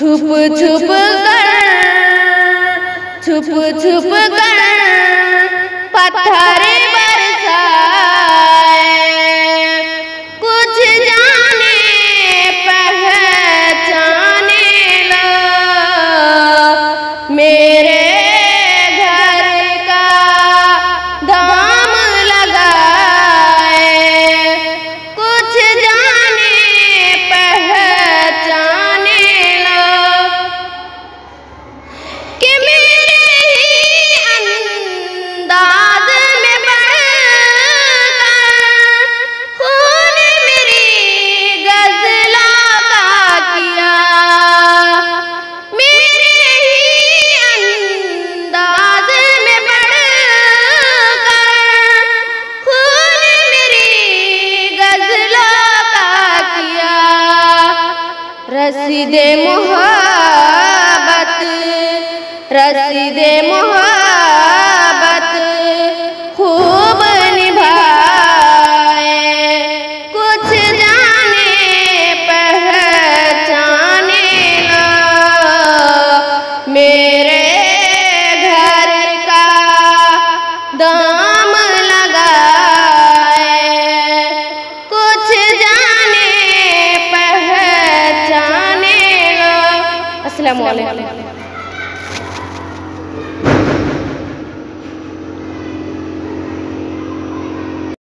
छुप छुप कर पत्थर बरसाए, कुछ जाने पहचाने लो मेरे घर का दाम लगाए, कुछ जाने पहचाने लो कि मेरे ही अंदाज में बढ़कर खून मेरी गज़लों का किया, मेरे ही अंदाज में बढ़कर खून मेरी गज़लों का किया। रसीदे मोहब्बत खूब निभाए, कुछ जाने पहचाने लो मेरे घर का दाम लगाए, कुछ जाने पहचाने लो। अस्सलामु अलैकुम।